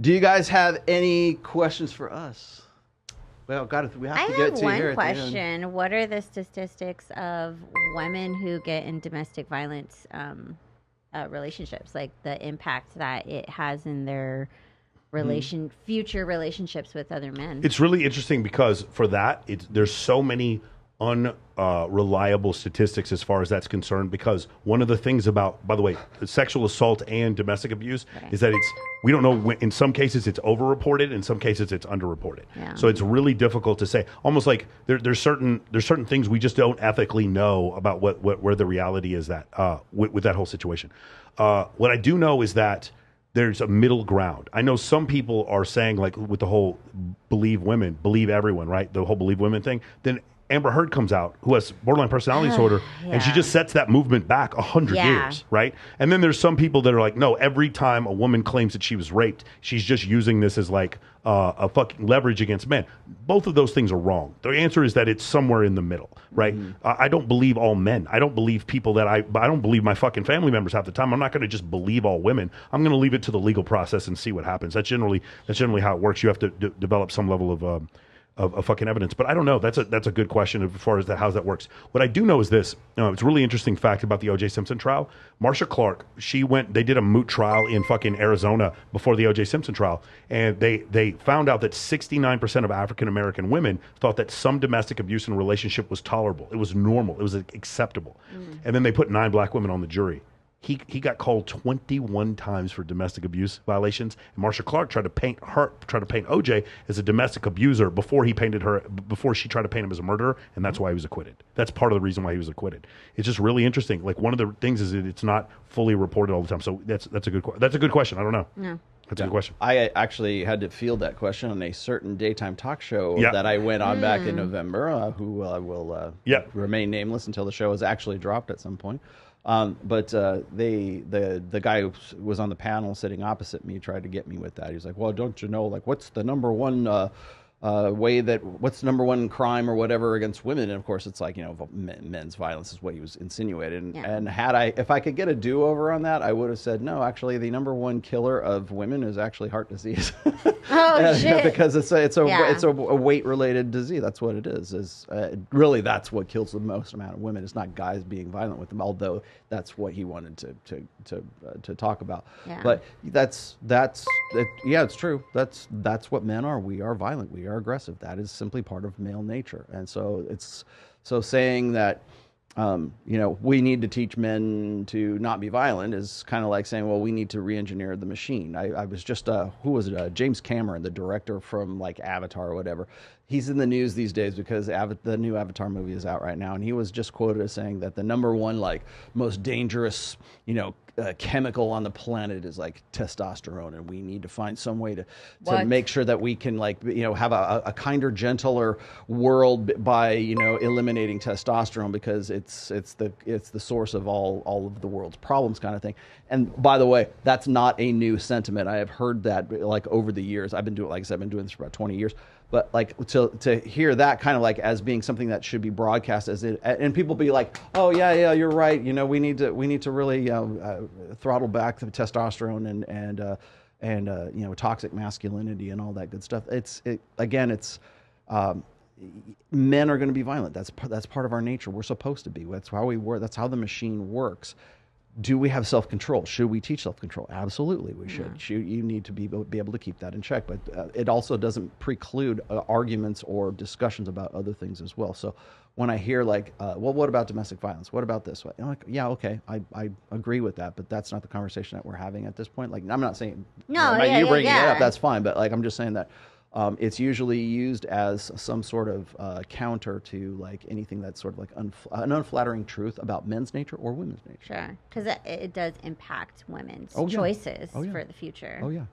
Do you guys have any questions for us? Well, we have to get to one here question. What are the statistics of women who get in domestic violence relationships? Like the impact that it has in their future relationships with other men. It's really interesting because for that, there's so many unreliable statistics as far as that's concerned. Because one of the things about, by the way, sexual assault and domestic abuse is that we don't know. In some cases, it's overreported. In some cases, it's underreported. Yeah. So it's really difficult to say. Almost like there's certain things we just don't ethically know about where the reality is that with that whole situation. What I do know is that there's a middle ground. I know some people are saying, like, with the whole believe women, believe everyone, right? The whole believe women thing. Then Amber Heard comes out, who has borderline personality disorder, and she just sets that movement back 100 years, right? And then there's some people that are like, no, every time a woman claims that she was raped, she's just using this as like a fucking leverage against men. Both of those things are wrong. The answer is that it's somewhere in the middle, right? I don't believe all men. I don't believe people I don't believe my fucking family members half the time. I'm not going to just believe all women. I'm going to leave it to the legal process and see what happens. That's generally how it works. You have to develop some level of fucking evidence. But I don't know. That's a good question as far as how that works. What I do know is this. It's a really interesting fact about the O.J. Simpson trial. Marcia Clark, they did a moot trial in fucking Arizona before the O.J. Simpson trial. And they found out that 69% of African-American women thought that some domestic abuse in a relationship was tolerable. It was normal. It was acceptable. And then they put 9 black women on the jury. He got called 21 times for domestic abuse violations. And Marcia Clark tried to paint OJ as a domestic abuser before she tried to paint him as a murderer, and that's why he was acquitted. That's part of the reason why he was acquitted. It's just really interesting. Like, one of the things is that it's not fully reported all the time. So that's a good question. I don't know. No. That's a good question. I actually had to field that question on a certain daytime talk show that I went on back in November, who will remain nameless until the show is actually dropped at some point. But the guy who was on the panel sitting opposite me tried to get me with that. He was like, well, don't you know, like, what's the number one what's the number one crime or whatever against women? And of course, it's like, men's violence is what he was insinuating. And if I could get a do-over on that, I would have said, no, actually, the number one killer of women is actually heart disease. Shit. Because it's a weight-related disease. That's what it is. Really, that's what kills the most amount of women. It's not guys being violent with them, although that's what he wanted to talk about. Yeah. But it's true. That's what men are. We are violent. We are aggressive. That is simply part of male nature. And so saying that we need to teach men to not be violent is kind of like saying, well, we need to re-engineer the machine. I was just who was it? James Cameron, the director from like Avatar or whatever. He's in the news these days because the new Avatar movie is out right now, and he was just quoted as saying that the number one most dangerous chemical on the planet is like testosterone, and we need to find some way to make sure that we can have a kinder, gentler world by eliminating testosterone, because it's the source of all of the world's problems, kind of thing. And by the way, that's not a new sentiment. I have heard that over the years. I've been doing this for about 20 years. But to hear that kind of as being something that should be broadcast and people be like, oh yeah, you're right. We need to really throttle back the testosterone and toxic masculinity and all that good stuff. Men are going to be violent. That's part of our nature. We're supposed to be. That's how we work. That's how the machine works. Do we have self-control? Should we teach self-control? Absolutely, we should. Yeah. You need to be able to keep that in check, but it also doesn't preclude arguments or discussions about other things as well. So when I hear well, what about domestic violence? What about this? I'm like, yeah, okay, I agree with that, but that's not the conversation that we're having at this point. I'm not saying you bringing it up, that's fine, but I'm just saying that. It's usually used as some sort of counter to anything that's sort of an unflattering truth about men's nature or women's nature. Sure, because it does impact women's choices for the future. Oh yeah,